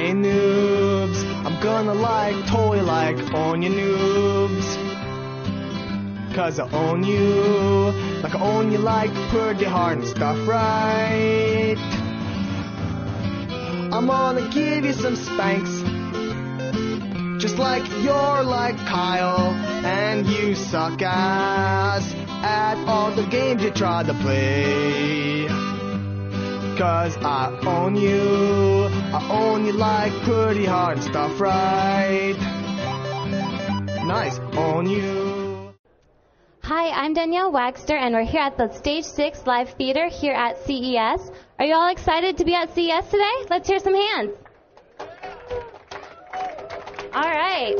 Hey noobs, I'm gonna totally own you noobs. 'Cause I own you, like I own you pretty hard and stuff, right? I'm gonna give you some spanks, just like you're like Kyle, and you suck ass at all the games you try to play. 'Cause I own you pretty hard and stuff, right? Nice, own you. Hi, I'm Danielle Wagster, and we're here at the Stage 6 Live Theater here at CES. Are you all excited to be at CES today? Let's hear some hands. All right.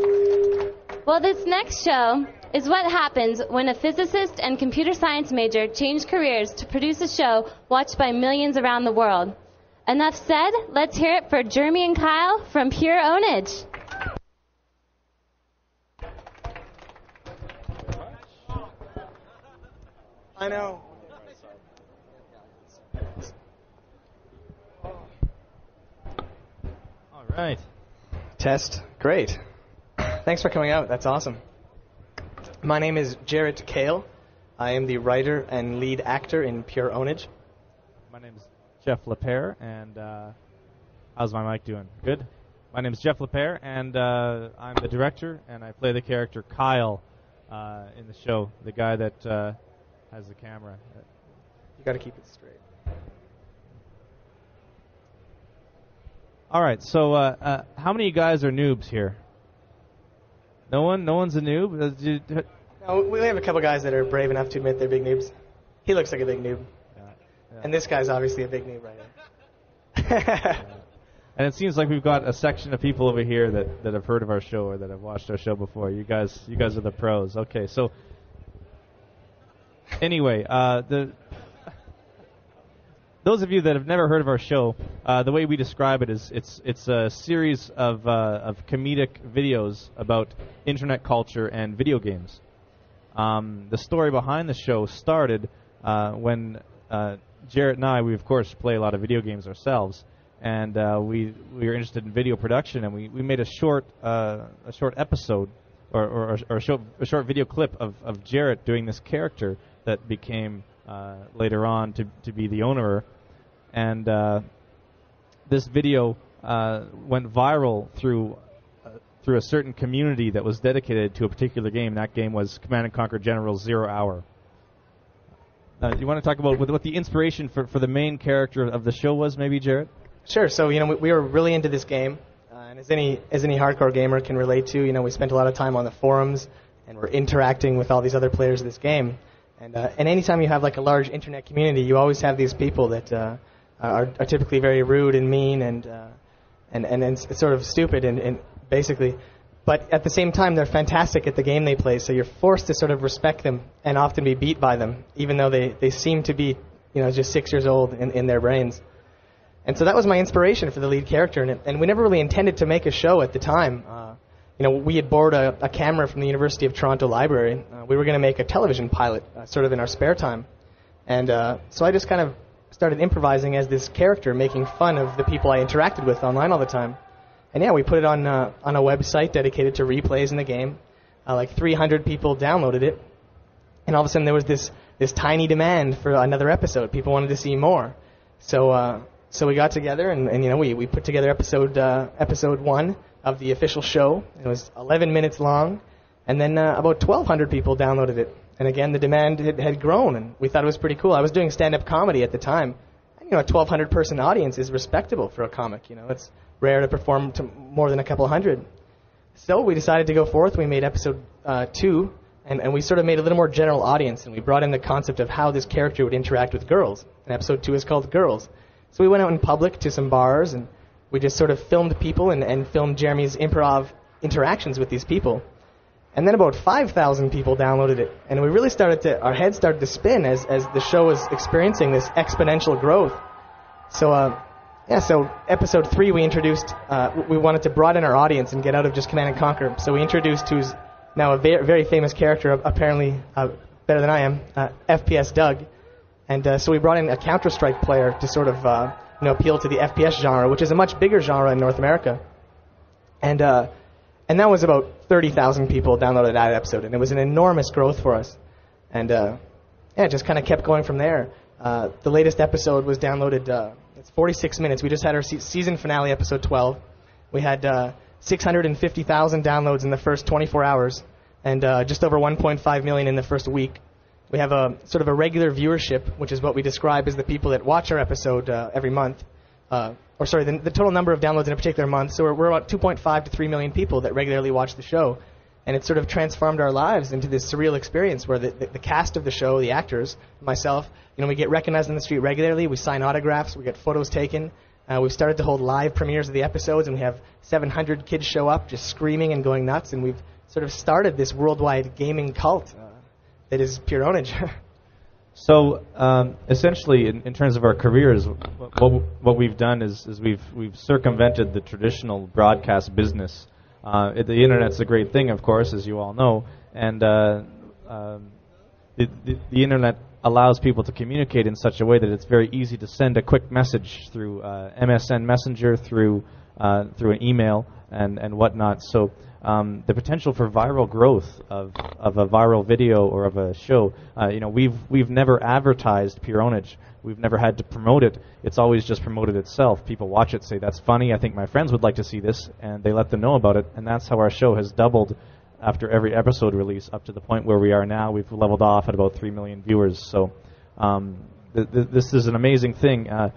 Well, this next show is what happens when a physicist and computer science major change careers to produce a show watched by millions around the world. Enough said, let's hear it for Jeremy and Kyle from Pure Ownage. I know. All right. Test. Great. Thanks for coming out. That's awesome. My name is Jarett Kale. I am the writer and lead actor in Pure Ownage. My name is Geoff Lapere, and how's my mic doing? Good? My name is Geoff Lapere, and I'm the director, and I play the character Kyle in the show, the guy that has the camera. You got to keep it straight. All right, so how many of you guys are noobs here? No one? No one's a noob? No, we have a couple guys that are brave enough to admit they're big noobs. He looks like a big noob. Yeah. And this guy's obviously a big noob right now. And it seems like we've got a section of people over here that have heard of our show or that have watched our show before. You guys are the pros. Okay, so anyway, those of you that have never heard of our show, the way we describe it is it's a series of comedic videos about internet culture and video games. The story behind the show started when Jarett and I, we of course play a lot of video games ourselves, and we were interested in video production, and we made a short episode or a short video clip of Jarett doing this character that became later on to be the owner, and this video went viral through a certain community that was dedicated to a particular game. That game was Command & Conquer General's 0 Hour. You want to talk about what the inspiration for the main character of the show was, maybe, Jarett? Sure. So, we were really into this game, and as any hardcore gamer can relate to, we spent a lot of time on the forums, and we're interacting with all these other players of this game. And anytime you have a large internet community, you always have these people that are typically very rude and mean and sort of stupid and basically. But at the same time, they're fantastic at the game they play, so you're forced to sort of respect them and often be beat by them, even though they seem to be just 6 years old in their brains. And so that was my inspiration for the lead character, and we never really intended to make a show at the time. We had borrowed a camera from the University of Toronto Library. We were going to make a television pilot sort of in our spare time. And so I just kind of started improvising as this character, making fun of the people I interacted with online all the time. And yeah, we put it on a website dedicated to replays in the game. 300 people downloaded it. And all of a sudden there was this tiny demand for another episode. People wanted to see more. So we got together and we put together episode 1 of the official show. It was 11 minutes long, and then about 1,200 people downloaded it. And again, the demand had grown, and we thought it was pretty cool. I was doing stand-up comedy at the time. A 1,200-person audience is respectable for a comic. It's rare to perform to more than a couple hundred. So we decided to go forth. We made episode 2, and we sort of made a little more general audience, and we brought in the concept of how this character would interact with girls. And episode 2 is called Girls. So we went out in public to some bars, and we just sort of filmed people and filmed Jeremy's improv interactions with these people. And then about 5,000 people downloaded it. And we really our heads started to spin as the show was experiencing this exponential growth. So, so episode 3 we introduced, we wanted to broaden our audience and get out of just Command & Conquer. So we introduced who's now a very, very famous character, apparently better than I am, FPS Doug. And so we brought in a Counter-Strike player to sort of appeal to the FPS genre, which is a much bigger genre in North America. And that was about 30,000 people downloaded that episode, and it was an enormous growth for us. And it just kind of kept going from there. The latest episode was downloaded. It's 46 minutes. We just had our season finale, episode 12. We had 650,000 downloads in the first 24 hours, and just over 1.5 million in the first week. We have a sort of a regular viewership, which is what we describe as the people that watch our episode every month. The total number of downloads in a particular month. So we're about 2.5 to 3 million people that regularly watch the show. And it's sort of transformed our lives into this surreal experience where the cast of the show, the actors, myself, we get recognized on the street regularly. We sign autographs. We get photos taken. We've started to hold live premieres of the episodes, and we have 700 kids show up just screaming and going nuts. And we've sort of started this worldwide gaming cult that is pure Ownage. So essentially, in terms of our careers, what we've done is we've circumvented the traditional broadcast business. The internet's a great thing, of course, as you all know, and the internet allows people to communicate in such a way that it's very easy to send a quick message through MSN Messenger, through an email, and whatnot. So the potential for viral growth of a viral video or of a show, we've never advertised Pure Ownage. We've never had to promote it. It's always just promoted itself. People watch it, say, that's funny, I think my friends would like to see this, and they let them know about it, and that's how our show has doubled after every episode release, up to the point where we are now. We've leveled off at about 3 million viewers. So this is an amazing thing, that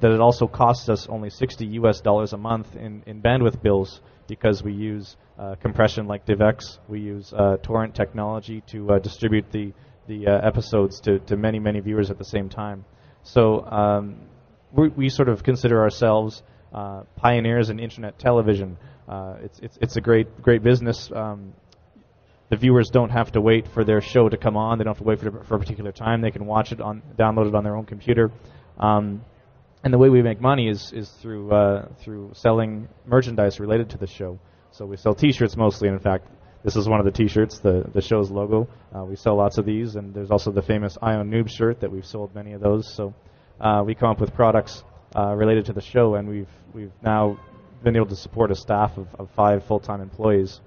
it also costs us only $60 a month in bandwidth bills, because we use compression like DivX. We use torrent technology to distribute the episodes to many, many viewers at the same time. So we sort of consider ourselves pioneers in internet television. It's a great business. The viewers don't have to wait for their show to come on. They don't have to wait for a particular time. They can watch it download it on their own computer. And the way we make money is through selling merchandise related to the show. So we sell T-shirts mostly. And in fact, this is one of the T-shirts, the show's logo. We sell lots of these, and there's also the famous Ion Noob shirt that we've sold many of those. So we come up with products related to the show, and we've now been able to support a staff of 5 full-time employees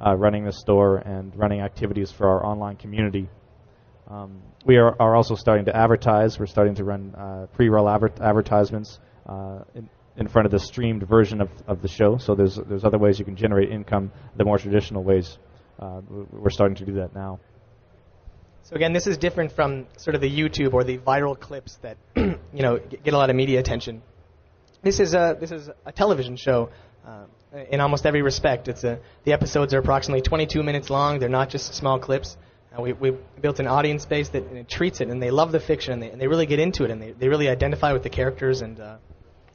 running the store and running activities for our online community. We are also starting to advertise. We're starting to run pre-roll advertisements in front of the streamed version of the show. So there's other ways you can generate income, the more traditional ways. We're starting to do that now. So again, this is different from sort of the YouTube or the viral clips that get a lot of media attention. This is a television show in almost every respect. The episodes are approximately 22 minutes long. They're not just small clips. We built an audience base that treats it, and they love the fiction, and they really get into it, and they really identify with the characters, and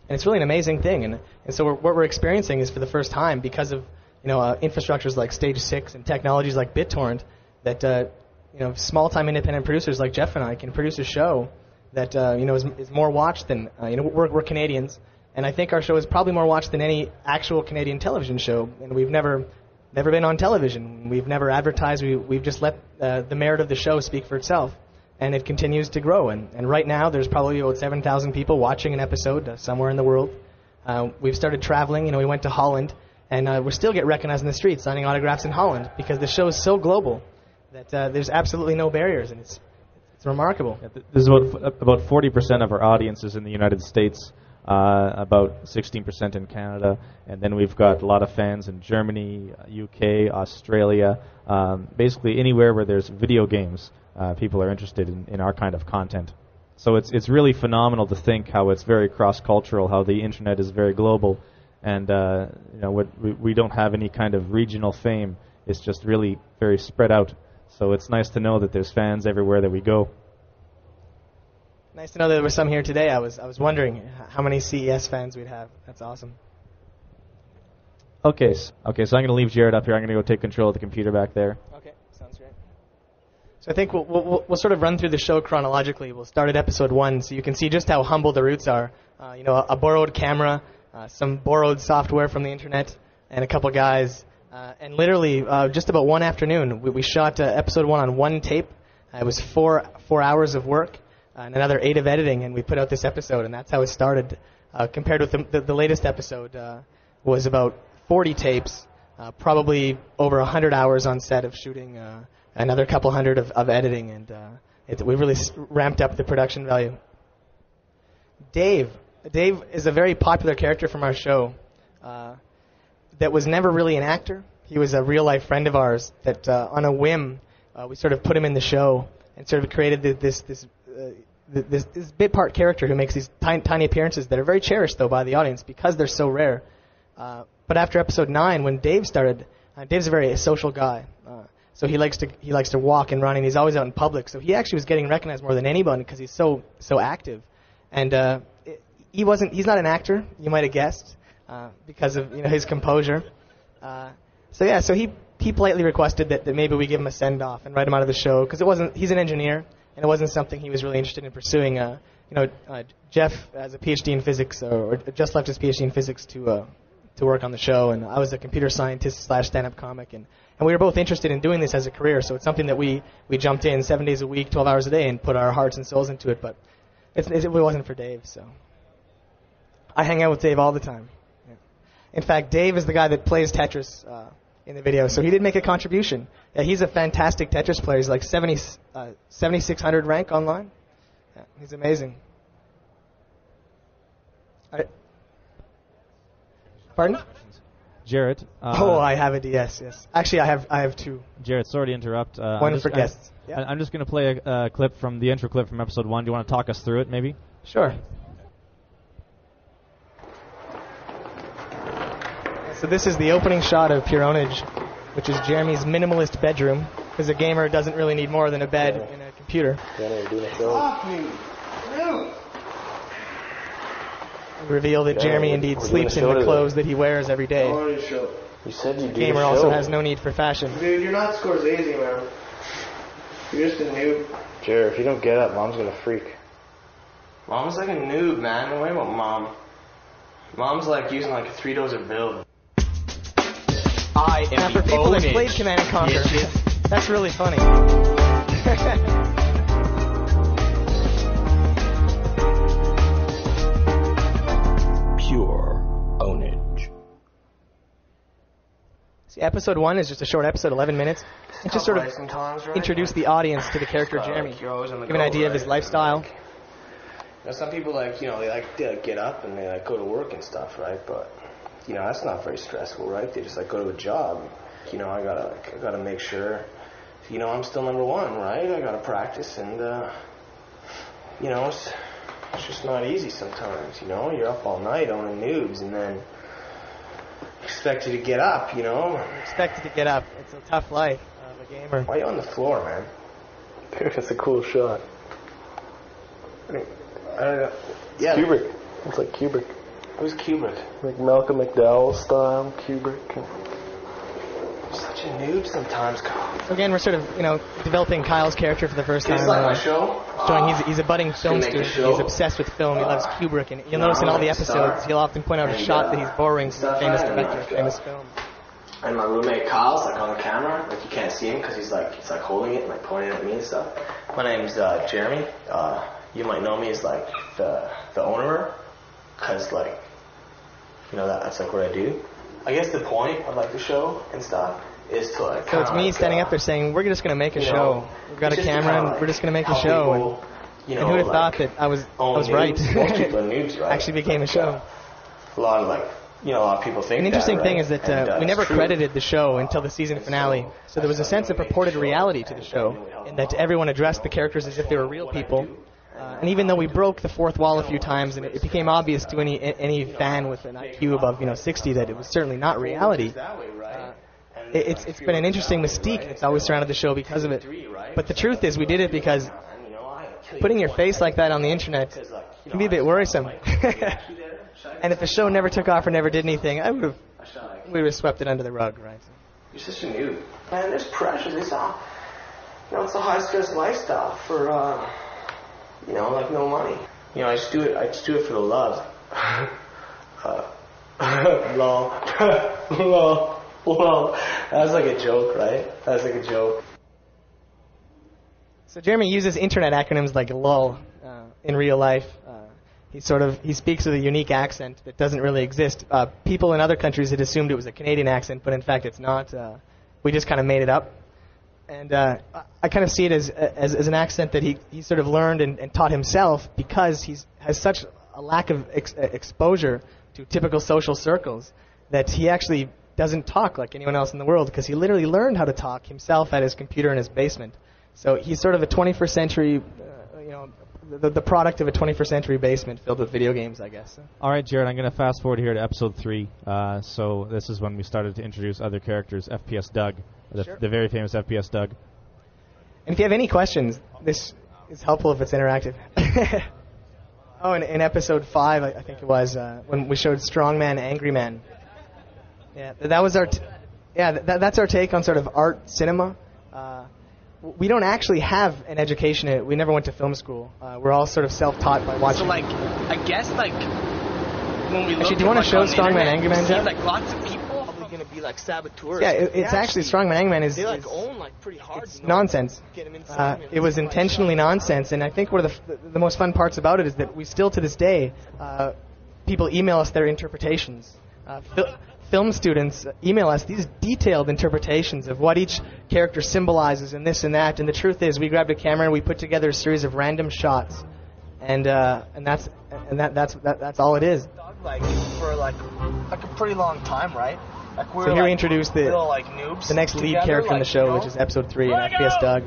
it's really an amazing thing. And so what we're experiencing is, for the first time, because of infrastructures like Stage6 and technologies like BitTorrent, that small-time independent producers like Geoff and I can produce a show that is more watched than we're Canadians, and I think our show is probably more watched than any actual Canadian television show, and we've never been on television. We've never advertised. We've just let the merit of the show speak for itself, and it continues to grow. And right now, there's probably about 7,000 people watching an episode somewhere in the world. We've started traveling. We went to Holland, and we still get recognized in the streets signing autographs in Holland, because the show is so global that there's absolutely no barriers, and it's remarkable. Yeah, there's about 40% of our audience is in the United States. About 16% in Canada, and then we've got a lot of fans in Germany, UK, Australia, basically anywhere where there's video games. People are interested in our kind of content. So it's really phenomenal to think how it's very cross-cultural, how the internet is very global, and we don't have any kind of regional fame. It's just really very spread out. So it's nice to know that there's fans everywhere that we go. Nice to know that there were some here today. I was wondering how many CES fans we'd have. That's awesome. Okay, so I'm going to leave Jarett up here. I'm going to go take control of the computer back there. Okay, sounds great. So I think we'll sort of run through the show chronologically. We'll start at episode 1, so you can see just how humble the roots are. A borrowed camera, some borrowed software from the internet, and a couple guys. And literally, just about one afternoon, we shot episode 1 on one tape. It was 4 hours of work. And another 8 of editing, and we put out this episode, and that's how it started. compared with the latest episode, was about 40 tapes, probably over 100 hours on set of shooting, another couple hundred of editing, and we really ramped up the production value. Dave is a very popular character from our show that was never really an actor. He was a real-life friend of ours that, on a whim, we sort of put him in the show and sort of created this bit part character who makes these tiny appearances that are very cherished, though, by the audience because they're so rare. But after episode 9, when Dave started, Dave's a very social guy. So he likes to walk and run, and he's always out in public. So he actually was getting recognized more than anyone because he's so active. And he's not an actor, you might have guessed, because of his composure. So he politely requested that maybe we give him a send-off and write him out of the show because he's an engineer and it wasn't something he was really interested in pursuing. Geoff has a PhD in physics or just left his PhD in physics to work on the show, and I was a computer scientist / stand-up comic, and we were both interested in doing this as a career. So it's something that we jumped in 7 days a week, 12 hours a day, and put our hearts and souls into it. But it wasn't for Dave, so I hang out with Dave all the time. Yeah. In fact, Dave is the guy that plays Tetris in the video, so he did make a contribution. Yeah, he's a fantastic Tetris player. He's like 7,600 rank online. Yeah, he's amazing. Pardon? Jarett. I have a DS. Yes. Actually, I have two. Jarett, sorry to interrupt. One for guests. Yeah. I'm just going to play a clip from the intro clip from episode 1. Do you want to talk us through it, maybe? Sure. So this is the opening shot of Ownage, which is Jeremy's minimalist bedroom, because a gamer doesn't really need more than a bed and a computer. We reveal that Jeremy indeed sleeps in the clothes that he wears every day. You said you do. Gamer also has no need for fashion. Dude, you're not Scorsese, man. You're just a noob. Jared, if you don't get up, Mom's gonna freak. Mom's like a noob, man. Don't worry about Mom. Mom's like using like 3 doses of build. Now for people that played Command & Conquer, that's really funny. Pure Ownage. See, episode 1 is just a short episode, 11 minutes. It's just sort of introduce the audience to the character Jeremy. Give an idea of his lifestyle. Some people they get up and they go to work and stuff, right? But that's not very stressful, right? They just go to a job. I gotta make sure, I'm still number 1, right? I gotta practice, and it's just not easy sometimes. You're up all night owning noobs, and then expect you to get up. Expected to get up. It's a tough life of a gamer. Why are you on the floor, man? Dude, that's a cool shot. I don't know. Yeah. Kubrick. It's like Kubrick. Who's Kubrick? Like Malcolm McDowell style Kubrick. Such a noob sometimes, Kyle. So again, we're sort of, developing Kyle's character for the first time. It's like my show. Showing he's a budding film student. He's obsessed with film. He loves Kubrick, and you'll notice in all the episodes, he'll often point out a shot that he's borrowing from a famous director, famous film. And my roommate Kyle's on the camera, you can't see him because he's holding it and pointing at me and stuff. My name's Jeremy. You might know me as the owner, because that's what I do. I guess the point of the show and stuff is to So it's me standing up there saying, we're just going to make a show. We've got a camera and we're just going to make a show. And who would have thought that I was right? Most people are noobs, right? Actually became a show. A lot of people think. An interesting thing is that we never credited the show until the season finale. So there was a sense of purported reality to the show, in that everyone addressed the characters as if they were real people. And even though we broke the fourth wall a few times, and it became obvious to any fan with an IQ above 60 that it was certainly not reality, it's been an interesting mystique that's always surrounded the show because of it. But the truth is, we did it because putting your face like that on the internet can be a bit worrisome. And if the show never took off or never did anything, we would have swept it under the rug, right? You're such a noob. Man, there's pressure. It's a high stress lifestyle for no money. I just do it for the love. Lol. Lol. That was a joke, right? That was a joke. So Jeremy uses internet acronyms like LOL in real life. he speaks with a unique accent that doesn't really exist. People in other countries had assumed it was a Canadian accent, but in fact it's not. We just kind of made it up. And I kind of see it as an accent that he sort of learned and taught himself because he has such a lack of exposure to typical social circles that he actually doesn't talk like anyone else in the world because he literally learned how to talk himself at his computer in his basement. So he's sort of a 21st century, the product of a 21st century basement filled with video games, I guess. All right, Jarett, I'm going to fast forward here to episode 3. So this is when we started to introduce other characters, FPS Doug, the very famous FPS Doug. And if you have any questions, this is helpful if it's interactive. Oh, and in episode 5, I think it was, when we showed Strongman, Angry Man. Yeah, that was our that's our take on sort of art cinema. We don't actually have an education. We never went to film school. We're all sort of self-taught by watching. So, like, I guess, like, when we look actually, do you want to show Strongman, Angry Man, Geoff? Like, lots of people are probably going to be, like, saboteurs. Yeah, it's actually Strongman, Angry Man is... They, like, own, like, pretty hard. It's nonsense. It was intentionally nonsense, and I think one of the most fun parts about it is that we still, to this day, people email us their interpretations. Film students email us these detailed interpretations of what each character symbolizes and this and that. And the truth is, we grabbed a camera and we put together a series of random shots, and that's all it is. Like for like a pretty long time, right? Like so here we introduce the noobs next lead character in the show, which is episode 3, and FPS Doug.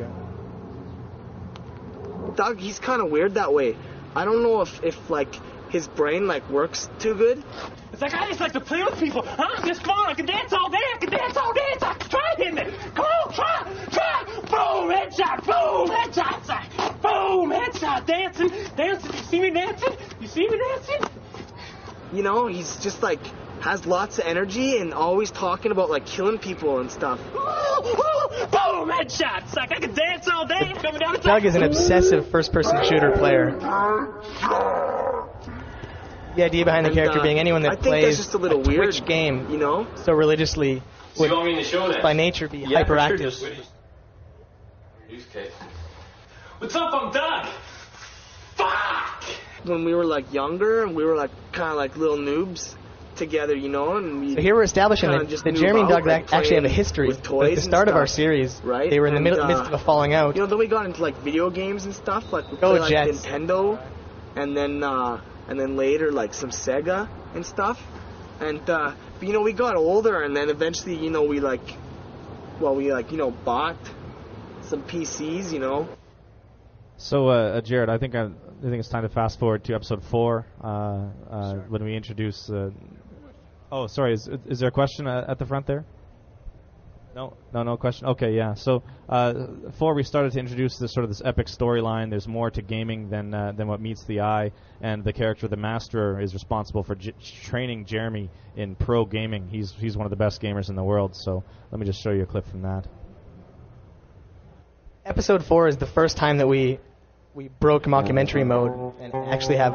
Doug, he's kind of weird that way. I don't know if like his brain like works too good. It's like I just like to play with people. Huh? Just come on, I can dance all day. I can dance all day. So try hitting it. Come on, try. Boom, headshot. Boom, headshot. Boom, headshot. Dancing. You see me dancing? You know, he's just like has lots of energy and always talking about like killing people and stuff. Boom, headshot. It's like I can dance all day. Coming down the Doug is an obsessive first-person shooter player. The idea behind the character being anyone that plays just a little weird, Twitch game, you know, so religiously would, you want me to show that? by nature, be hyperactive. Sure, what's up, I'm Doug. Fuck! When we were like younger and we were like kind of like little noobs together, you know, and we. So here we're establishing that Jeremy and Doug actually have a history. With toys at the start and of our stuff, series, right? They were in the midst of a falling out. You know, then we got into like video games and stuff, like we played like Nintendo, and then later like some Sega and stuff, and but, you know, we got older, and then eventually, you know, we bought some PCs, you know. So Jarett, I think it's time to fast forward to episode 4 when we introduce. Oh, sorry. Is there a question at the front there? No question. Okay, yeah. So 4, we started to introduce this epic storyline. There's more to gaming than what meets the eye, and the character, the Master, is responsible for training Jeremy in pro gaming. He's one of the best gamers in the world. So let me just show you a clip from that. Episode 4 is the first time that we broke mockumentary mode and actually have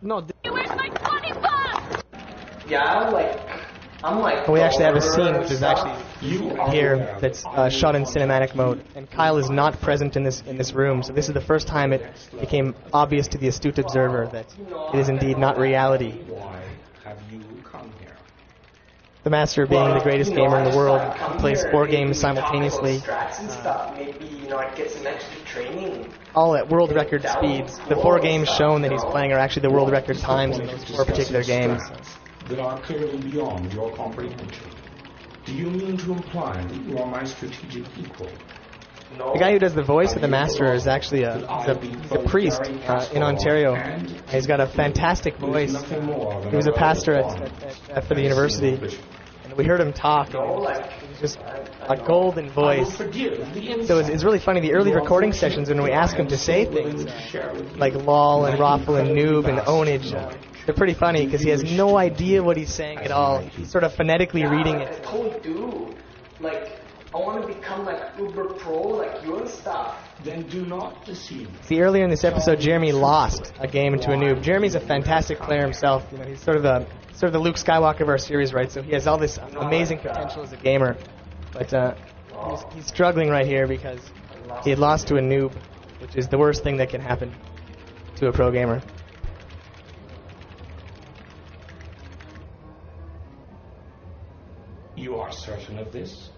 Where's my 20 bucks? Yeah, we actually have a scene which is actually here that's shot in cinematic mode, and Kyle is not present in this room. So this is the first time it became obvious to the astute observer that it is indeed not reality. Why have you come here? The Master, being the greatest gamer in the world, plays 4 games simultaneously, all at world record speeds. The 4 games shown that he's playing are actually the world record times in those 4 particular games. That are clearly beyond your comprehension. Do you mean to imply that you are my strategic equal? The guy who does the voice of the Master is actually a priest in Ontario. He's got a fantastic voice. He was a pastor for the university, and we heard him talk. He's just a golden voice. So it's really funny. The early recording sessions, when we ask him to say things like lol and raffle and noob and ownage, they're pretty funny because he has no idea what he's saying at all. He's sort of phonetically reading it. I want to become like uber pro like you and stuff. Then do not deceive. See, earlier in this episode, Jeremy lost a game into a noob. Jeremy's a fantastic player himself. You know, he's sort of the Luke Skywalker of our series, right? So he has all this amazing potential as a gamer, but he's struggling right here because he had lost to a noob, which is the worst thing that can happen to a pro gamer. You are certain of this?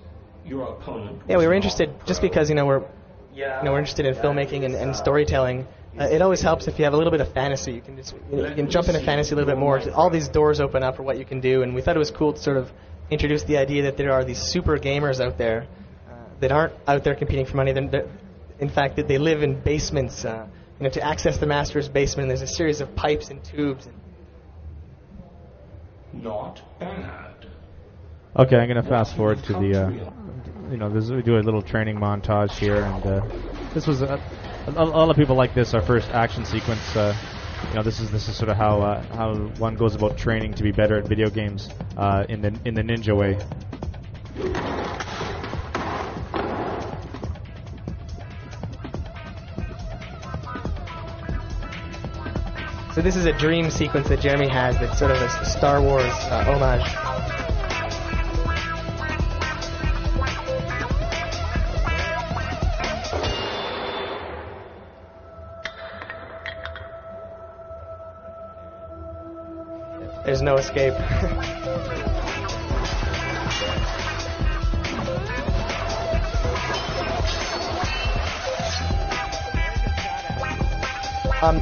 Your opponent? Yeah, we were interested just because we're interested in filmmaking and storytelling. It always helps if you have a little bit of fantasy. You can just you can jump into fantasy a little bit more. All these doors open up for what you can do, and we thought it was cool to sort of introduce the idea that there are these super gamers out there that aren't out there competing for money. In fact, that they live in basements. To access the master's basement, there's a series of pipes and tubes. Not bad. Okay, I'm going to fast forward to the, we do a little training montage here, and this was a lot of people like this. Our first action sequence. This is sort of how one goes about training to be better at video games in the ninja way. So this is a dream sequence that Jeremy has that's sort of a Star Wars homage. There's no escape.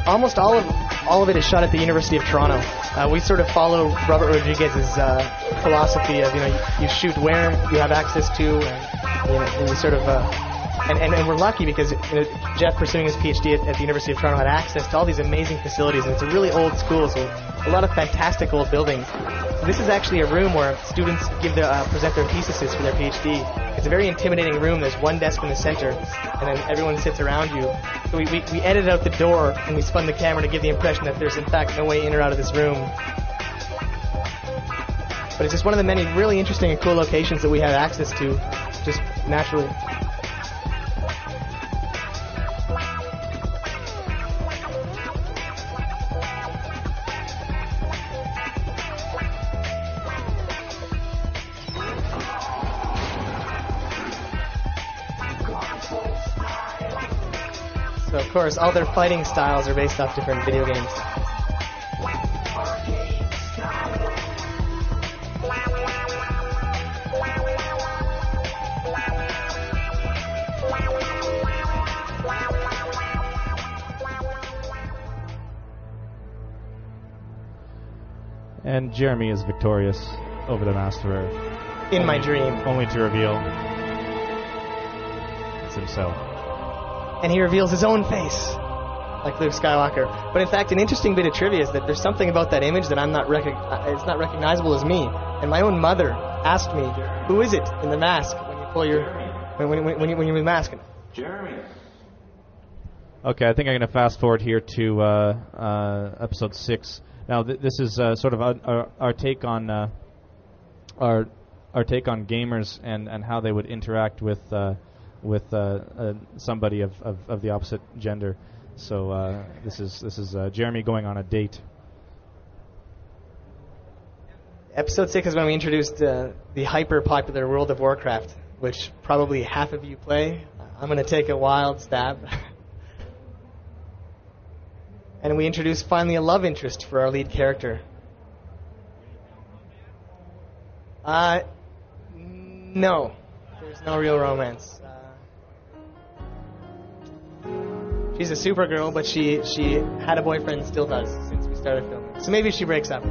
Almost all of it is shot at the University of Toronto. We sort of follow Robert Rodriguez's philosophy of you shoot where you have access to, and we sort of and we're lucky because Geoff, pursuing his PhD at the University of Toronto, had access to all these amazing facilities, and it's a really old school, so a lot of fantastic old buildings. So this is actually a room where students present their theses for their PhD. It's a very intimidating room. There's one desk in the center, and then everyone sits around you. So we edited out the door, and we spun the camera to give the impression that there's in fact no way in or out of this room. But it's just one of the many really interesting and cool locations that we have access to, just naturally. So of course, all their fighting styles are based off different video games. And Jeremy is victorious over the Master. In my dream. Only to reveal it's himself. And he reveals his own face, like Luke Skywalker. But in fact, an interesting bit of trivia is that there's something about that image that it's not recognizable as me. And my own mother asked me, "Who is it in the mask when you pull your when you're masking?" Jeremy. Okay, I think I'm going to fast forward here to episode 6. Now, this is sort of our take on our take on gamers and how they would interact with somebody of the opposite gender. So this is Jeremy going on a date. Episode 6 is when we introduced the hyper-popular World of Warcraft, which probably half of you play. I'm going to take a wild stab. And we introduced finally a love interest for our lead character. No. There's no real romance. She's a Supergirl, but she had a boyfriend and still does since we started filming. So maybe she breaks up.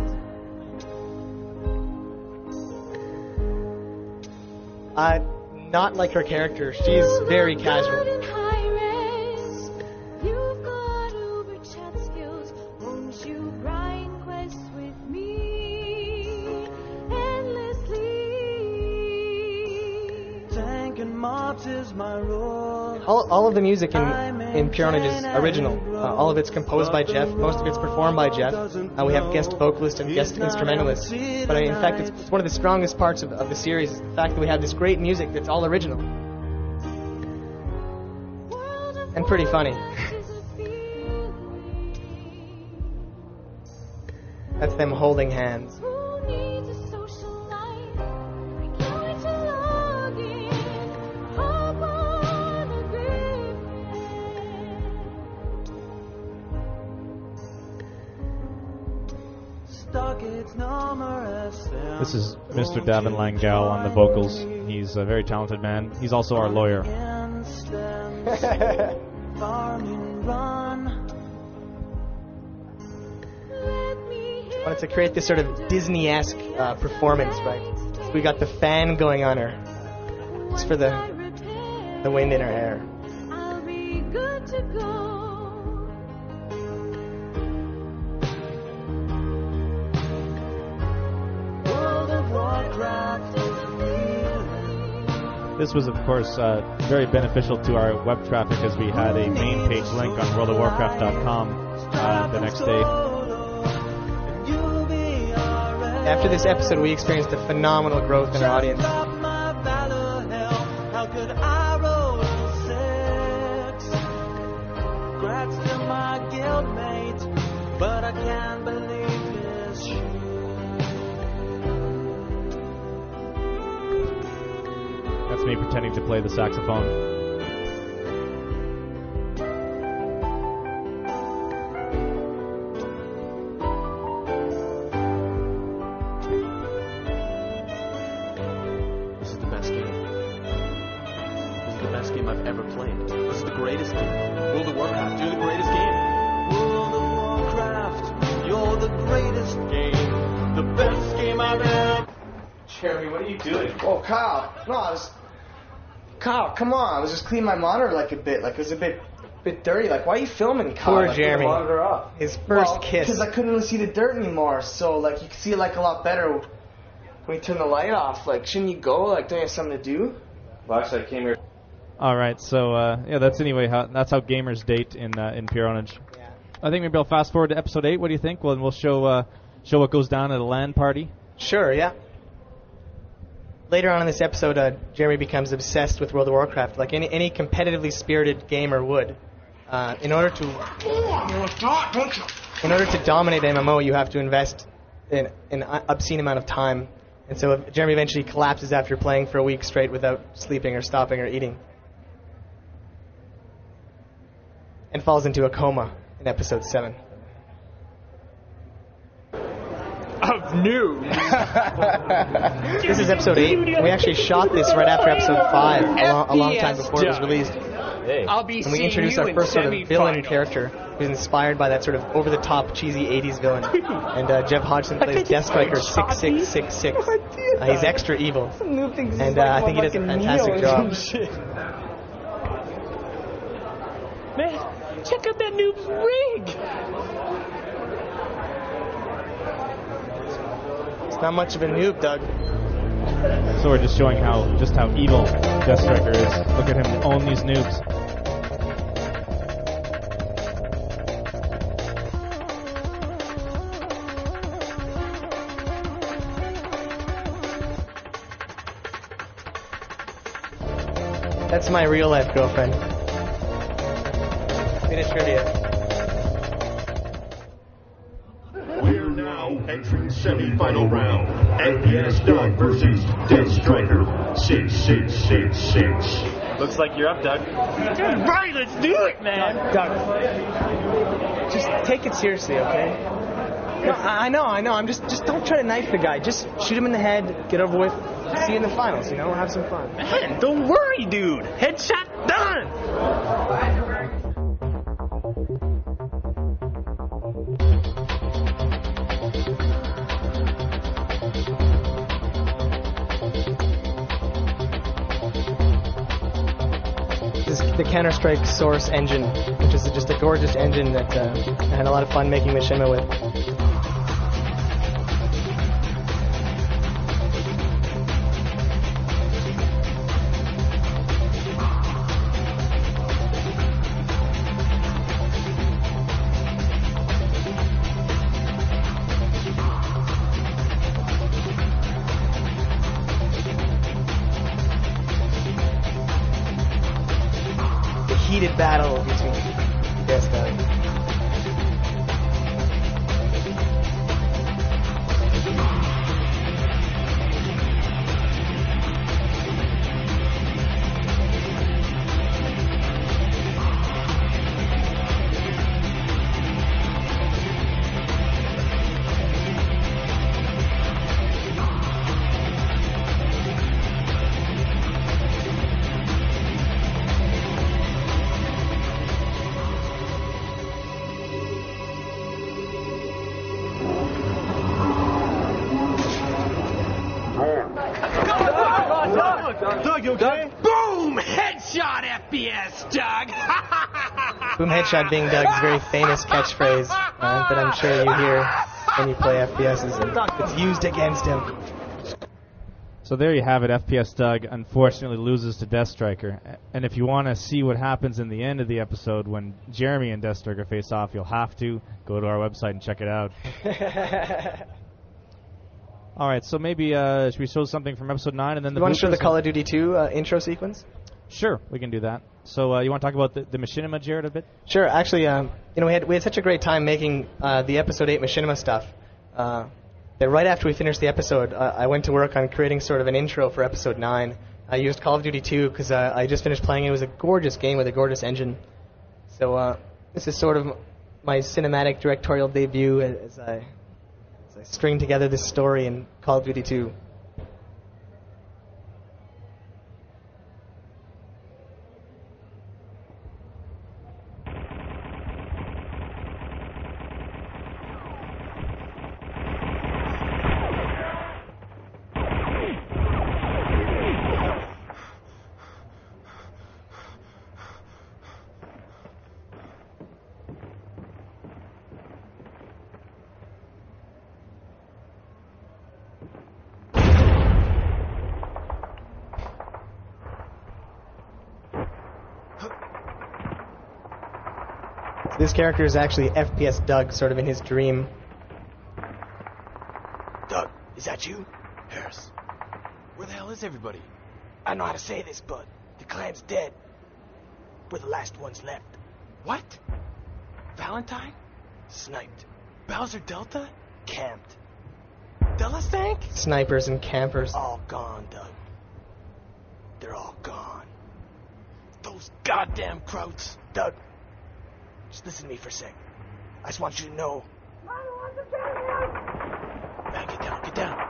Not like her character. She's very casual. All of the music in Pwnage is original. All of it's composed by Geoff. Most of it's performed by Geoff. We have guest vocalists and guest instrumentalists. But in fact, it's one of the strongest parts of the series, is the fact that we have this great music that's all original. And pretty funny. That's them holding hands. This is Mr. Davin Langell on the vocals. He's a very talented man. He's also our lawyer. Wanted to create this sort of Disney-esque performance, right? So we got the fan going on her. It's for the wind in her hair. I'll be good to go. This was, of course, very beneficial to our web traffic as we had a main page link on worldofwarcraft.com the next day. After this episode, we experienced a phenomenal growth in our audience. But I can't believe this shit. That's me pretending to play the saxophone. This is the best game. This is the best game I've ever played. This is the greatest game. World of Warcraft, you're the greatest game. World of Warcraft, you're the greatest game. The best game I've ever. Jeremy, what are you doing? Oh, Kyle. No, Kyle, come on. I was just cleaning my monitor like a bit. Like, it was a bit dirty. Like, why are you filming, Kyle? Poor like, Jeremy. The monitor up. His first kiss. Because I couldn't really see the dirt anymore. So, like, you can see it, like, a lot better when you turn the light off. Like, shouldn't you go? Like, don't you have something to do? Well, actually, I came here. All right, so yeah, that's how gamers date in Pwnage. Yeah. I think maybe I'll fast forward to episode 8. What do you think? Well, we'll show what goes down at a LAN party. Sure, yeah. Later on in this episode, Jeremy becomes obsessed with World of Warcraft, like any competitively spirited gamer would. In order to dominate MMO, you have to invest in an obscene amount of time. And so Jeremy eventually collapses after playing for a week straight without sleeping or stopping or eating. And falls into a coma in episode 7. Of new. This is episode 8. We actually shot this right after episode 5, a long time before it was released. Hey. I'll be And we introduced our first sort of villain character, who's inspired by that sort of over-the-top, cheesy 80s villain. And Geoff Hodgson plays Death Striker 6666. He's extra evil. And I think he does a fantastic job. Man, check out that noob's rig. It's not much of a noob, Doug. So we're just showing how evil Death Striker is. Look at him own these noobs. That's my real-life girlfriend. Bit of trivia. We're now entering semi-final round. FPS Doug versus Death Striker 6666. Looks like you're up, Doug. Right, let's do it, man. Doug, just take it seriously, okay? No, I know. Just don't try to knife the guy. Just shoot him in the head, get over with. See you in the finals, have some fun. Man, don't worry, dude. Headshot done. This is the Counter-Strike Source engine, which is just a gorgeous engine that I had a lot of fun making Machinima with. Heated battle between this guy. Doug, you okay? Boom! Headshot, FPS, Doug! Boom headshot being Doug's very famous catchphrase that I'm sure you hear when you play FPSs, and it's used against him. So there you have it. FPS Doug unfortunately loses to Deathstriker. And if you want to see what happens in the end of the episode when Jeremy and Deathstriker face off, you'll have to go to our website and check it out. All right, so maybe should we show something from episode 9 and then you want to show the Call of Duty 2 intro sequence? Sure, we can do that. So you want to talk about the Machinima, Jarett, a bit? Sure. Actually, we had such a great time making the episode 8 Machinima stuff that right after we finished the episode, I went to work on creating sort of an intro for episode 9. I used Call of Duty 2 because I just finished playing it. It was a gorgeous game with a gorgeous engine. So this is sort of my cinematic directorial debut as I string together this story in Call of Duty 2. This character is actually FPS Doug, sort of in his dream. Doug, is that you? Harris. Where the hell is everybody? I know how to say this, but the clan's dead. We're the last ones left. What? Valentine? Sniped. Bowser Delta? Camped. Delastank? Snipers and campers. All gone, Doug. They're all gone. Those goddamn Krauts. Doug, just listen to me for a sec. I just want you to know. I don't want to tell you. Now get down, get down. I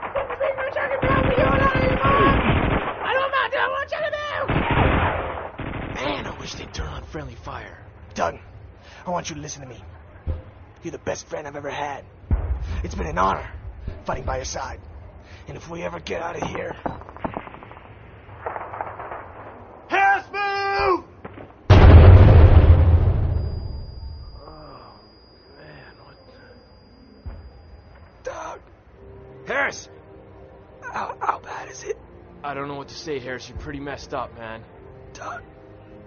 want you to do. Man, I wish they'd turn on friendly fire. Doug, I want you to listen to me. You're the best friend I've ever had. It's been an honor fighting by your side. And if we ever get out of here... Harris, move! Harris! How bad is it? I don't know what to say, Harris. You're pretty messed up, man. Doug,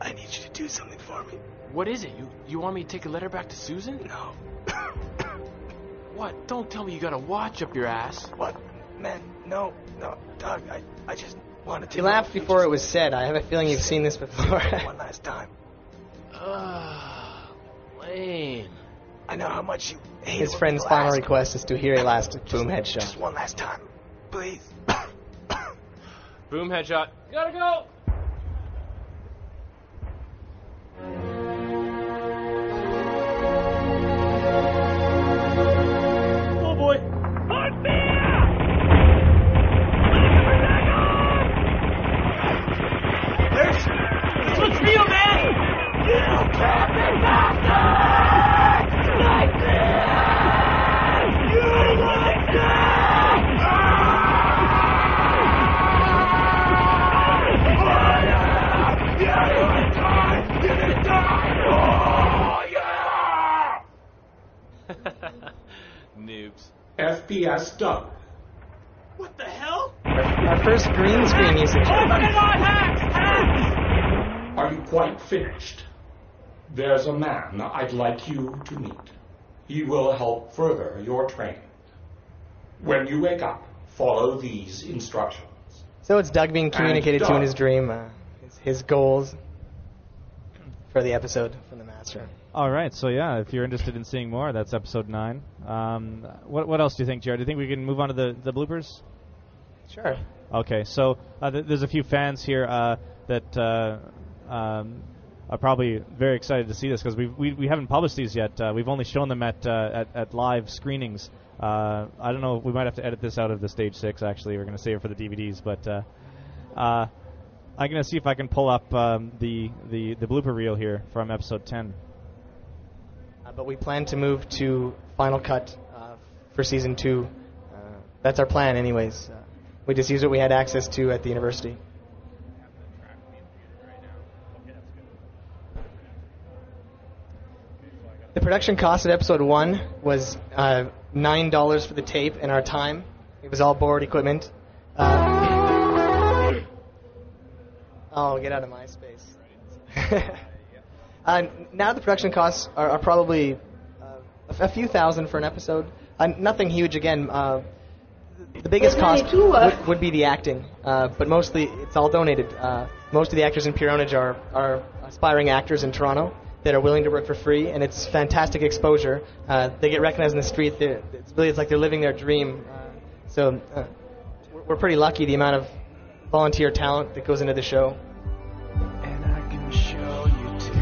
I need you to do something for me. What is it? You want me to take a letter back to Susan? No. What? Don't tell me you got a watch up your ass. What? Man, no, Doug, I just wanted to... You laughed before it was said. I have a feeling you've seen this before. One last time. Lame. I know how much you hate his friend's final request is to hear a last boom headshot. Just one last time, please. Boom headshot. Gotta go! Oh boy. This looks real, man! You can't be faster! Noobs. FPS Doug. What the hell? Our first green screen usage. Oh my God! Hacks! Are you quite finished? There's a man I'd like you to meet. He will help further your training. When you wake up, follow these instructions. So it's Doug being communicated to in his dream, his goals for the episode from the Master. All right, so yeah, if you're interested in seeing more, that's episode 9. What else do you think, Jarett? Do you think we can move on to the bloopers? Sure. Okay, so there's a few fans here that are probably very excited to see this because we haven't published these yet. We've only shown them at live screenings. I don't know. We might have to edit this out of the Stage 6. Actually, we're going to save it for the DVDs. But I'm going to see if I can pull up the blooper reel here from episode 10. But we plan to move to Final Cut for season 2. That's our plan, anyways. We just use what we had access to at the university. production cost of episode 1 was $9 for the tape and our time. It was all board equipment. Oh, get out of my space. Now the production costs are probably a few thousand for an episode. Nothing huge again. The biggest cost would be the acting, but mostly it's all donated. Most of the actors in Pwnage are aspiring actors in Toronto that are willing to work for free, and it's fantastic exposure. They get recognized in the street. It's like they're living their dream. So we're pretty lucky the amount of volunteer talent that goes into the show. And I can show you too.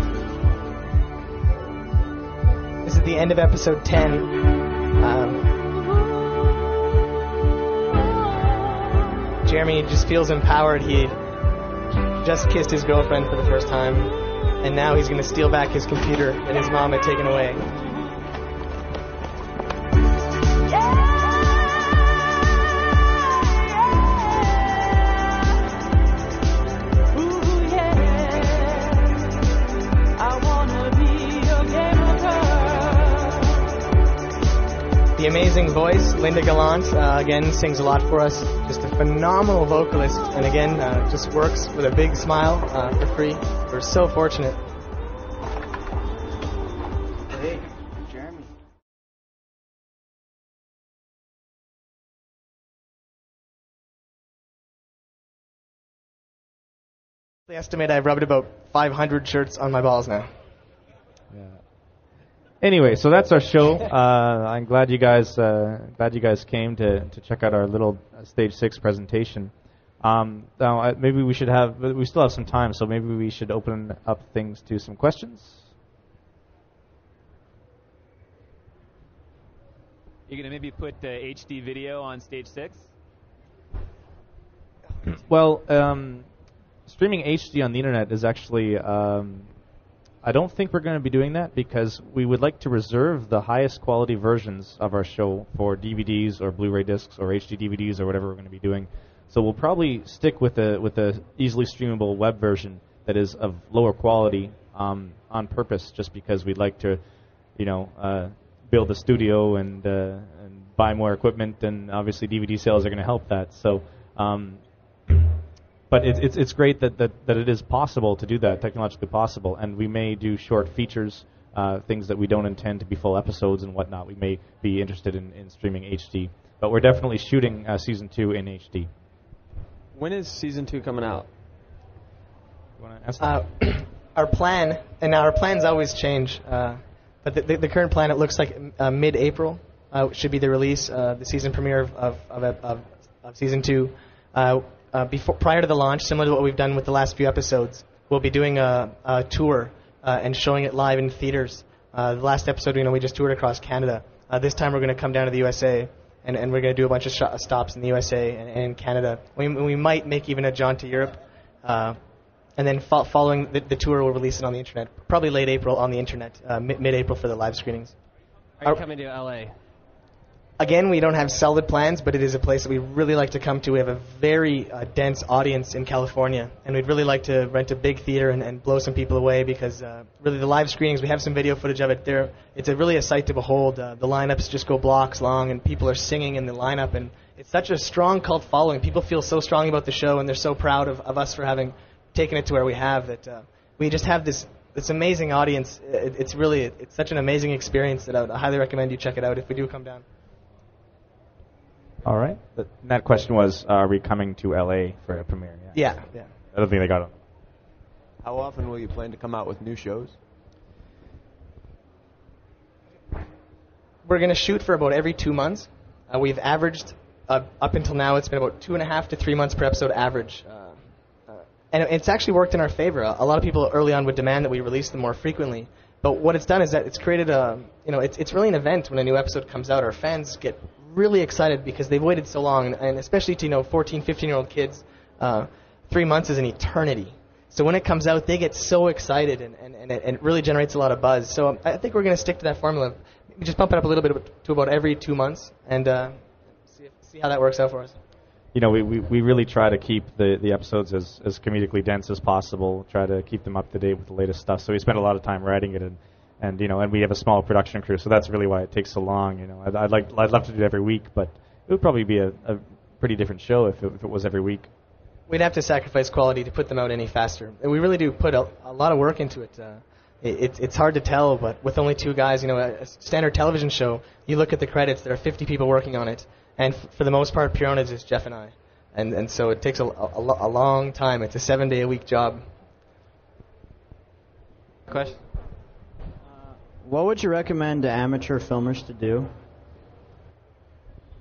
This is the end of episode 10. Jeremy just feels empowered. He just kissed his girlfriend for the first time, and now he's going to steal back his computer that his mom had taken away. The amazing voice, Linda Gallant, again, sings a lot for us. Just a phenomenal vocalist, and again, just works with a big smile for free. We're so fortunate. Hey, Jeremy. I estimate I've rubbed about 500 shirts on my balls now. Anyway, so that's our show. I'm glad you guys came to check out our little Stage 6 presentation. Now, maybe we still have some time, so maybe we should open up things to some questions. You're going to maybe put HD video on Stage 6? Well, streaming HD on the internet is actually... I don't think we're going to be doing that because we would like to reserve the highest quality versions of our show for DVDs or Blu-ray discs or HD DVDs or whatever we're going to be doing. So we'll probably stick with a easily streamable web version that is of lower quality on purpose, just because we'd like to, build a studio and buy more equipment, and obviously DVD sales are going to help that. So. But it's great that it is possible to do that, technologically possible, and we may do short features, things that we don't intend to be full episodes and whatnot. We may be interested in streaming HD, but we're definitely shooting Season 2 in HD. When is Season 2 coming out? You want to ask that? Our plan, and now our plans always change, but the current plan, it looks like mid-April should be the release, the season premiere of Season 2. Prior to the launch, similar to what we've done with the last few episodes, we'll be doing a tour and showing it live in theaters. The last episode, we just toured across Canada. This time we're going to come down to the USA, and we're going to do a bunch of stops in the USA and Canada. We might make even a jaunt to Europe, and then following the tour, we'll release it on the internet. Probably late April on the internet, mid-April for the live screenings. Are you coming to LA? Again, we don't have solid plans, but it is a place that we really like to come to. We have a very dense audience in California, and we'd really like to rent a big theater and blow some people away, because really the live screenings, we have some video footage of it there. It's really a sight to behold. The lineups just go blocks long, and people are singing in the lineup, and it's such a strong cult following. People feel so strongly about the show, and they're so proud of us for having taken it to where we have, that we just have this amazing audience. It's such an amazing experience that I highly recommend you check it out if we do come down. All right. That question was, are we coming to LA for a premiere? Yeah. I don't think they got it. How often will you plan to come out with new shows? We're going to shoot for about every 2 months. We've averaged, up until now, it's been about 2.5 to 3 months per episode average. And it's actually worked in our favor. A lot of people early on would demand that we release them more frequently. But what it's done is that it's created it's really an event when a new episode comes out. Our fans get really excited because they've waited so long, and especially to 14, 15-year-old kids, 3 months is an eternity. So when it comes out, they get so excited, and it really generates a lot of buzz. So I think we're going to stick to that formula. We just bump it up a little bit to about every 2 months, and see how that works out for us. We really try to keep the episodes as comedically dense as possible, try to keep them up to date with the latest stuff. So we spend a lot of time writing it and we have a small production crew, so that's really why it takes so long. I'd love to do it every week, but it would probably be a pretty different show if it was every week. We'd have to sacrifice quality to put them out any faster. And we really do put a lot of work into it. It's hard to tell, but with only 2 guys, a standard television show, you look at the credits, there are 50 people working on it, and for the most part, Pwnage is Geoff and I. And so it takes a long time. It's a 7-day-a-week job. Question? What would you recommend to amateur filmers to do?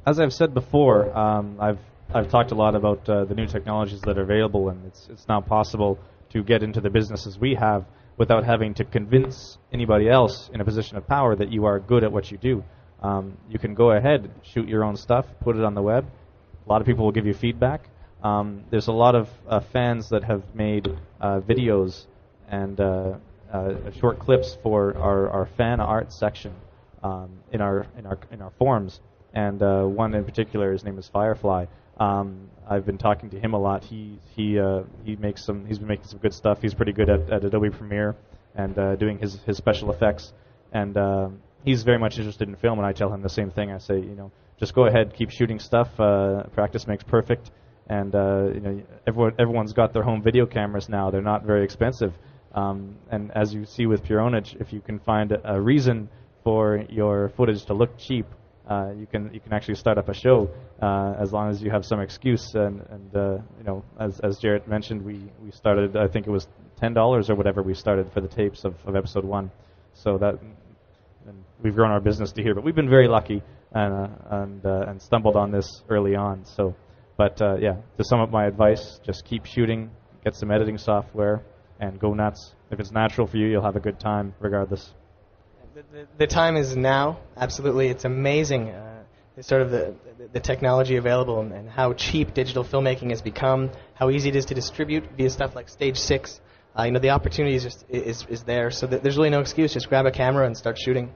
As I've said before, I've talked a lot about the new technologies that are available, and it's now possible to get into the business as we have without having to convince anybody else in a position of power that you are good at what you do. You can go ahead, shoot your own stuff, put it on the web. A lot of people will give you feedback. There's a lot of fans that have made videos and short clips for our fan art section in our forums. And one in particular, his name is Firefly. I've been talking to him a lot. He's been making some good stuff. He's pretty good at Adobe Premiere and doing his special effects. And he's very much interested in film, and I tell him the same thing. I say, just go ahead, keep shooting stuff. Practice makes perfect. And everyone's got their home video cameras now. They're not very expensive. And as you see with Pwnage, if you can find a reason for your footage to look cheap, you can actually start up a show as long as you have some excuse. And as Jarett mentioned, we started, I think it was $10 or whatever we started for the tapes of episode 1. So that, and we've grown our business to here, but we've been very lucky and stumbled on this early on. So, but to sum up my advice, just keep shooting, get some editing software, and go nuts. If it's natural for you, you'll have a good time regardless. The time is now. Absolutely, it's amazing. Sort of the technology available and how cheap digital filmmaking has become. How easy it is to distribute via stuff like Stage6. The opportunity is there. So there's really no excuse. Just grab a camera and start shooting.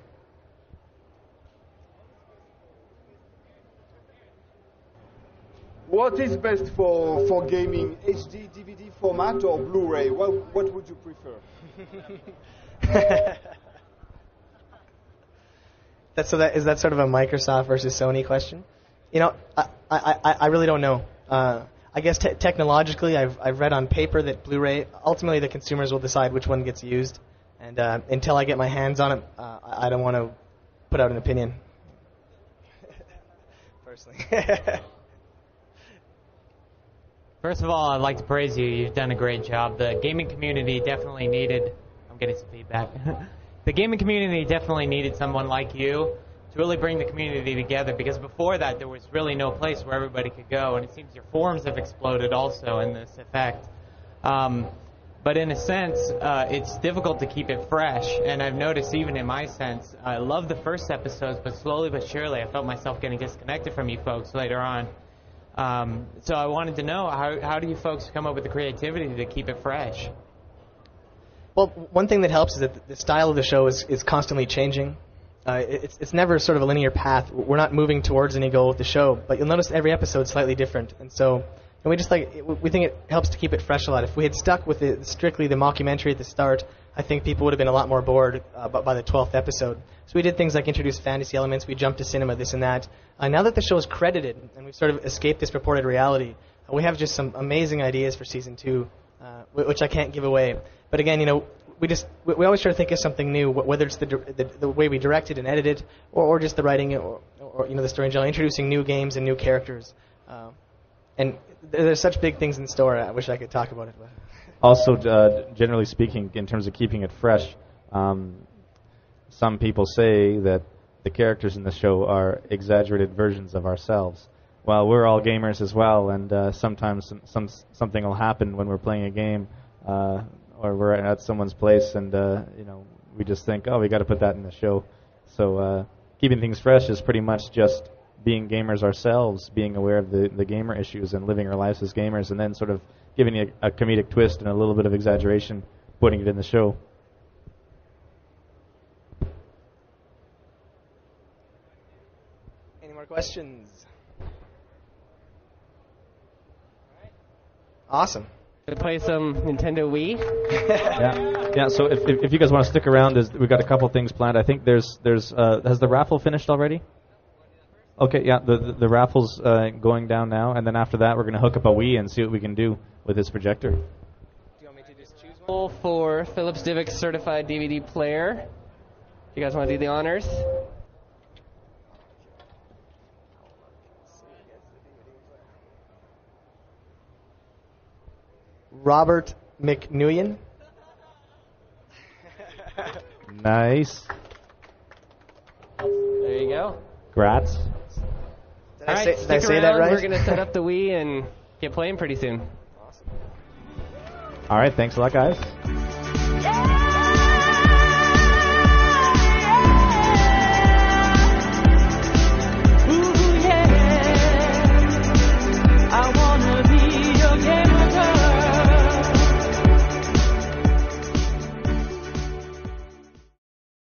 What is best for gaming? HD, DVD format, or Blu-ray? What would you prefer? Is that sort of a Microsoft versus Sony question? I really don't know. I guess technologically, I've read on paper that Blu-ray, ultimately the consumers will decide which one gets used. And until I get my hands on it, I don't want to put out an opinion. Personally. First of all, I'd like to praise you. You've done a great job. The gaming community definitely needed... I'm getting some feedback. The gaming community definitely needed someone like you to really bring the community together, because before that there was really no place where everybody could go, and it seems your forums have exploded also in this effect. But in a sense, it's difficult to keep it fresh, and I've noticed even in my sense, I love the first episodes, but slowly but surely I felt myself getting disconnected from you folks later on. So I wanted to know, how do you folks come up with the creativity to keep it fresh? Well, one thing that helps is that the style of the show is constantly changing. It's never sort of a linear path. We're not moving towards any goal with the show, but you'll notice every episode is slightly different. And so we think it helps to keep it fresh a lot. If we had stuck with strictly the mockumentary at the start, I think people would have been a lot more bored by the 12th episode. So we did things like introduce fantasy elements, we jumped to cinema, this and that. Now that the show is credited and we've sort of escaped this purported reality, we have just some amazing ideas for season 2, which I can't give away. But again, we always try to think of something new, whether it's the way we direct it and edit it, or just the writing, or the story in general, introducing new games and new characters. And there's such big things in store. I wish I could talk about it. But. Also, generally speaking, in terms of keeping it fresh, some people say that the characters in the show are exaggerated versions of ourselves. Well, we're all gamers as well, and sometimes something will happen when we're playing a game, or we're at someone's place, and we just think, we got to put that in the show. So keeping things fresh is pretty much just being gamers ourselves, being aware of the gamer issues and living our lives as gamers, and then sort of giving it a comedic twist and a little bit of exaggeration, putting it in the show. Any more questions? Awesome. To play some Nintendo Wii? Yeah. Yeah, so if you guys want to stick around, we've got a couple things planned. I think has the raffle finished already? Okay, yeah, the raffle's going down now, and then after that we're going to hook up a Wii and see what we can do with this projector. Do you want me to just choose one? For Philips DivX certified DVD player. You guys want to do the honors? Robert McNuyen. Nice. There you go. Grats. All right, did I say that right? We're going to set up the Wii and get playing pretty soon. All right, thanks a lot, guys.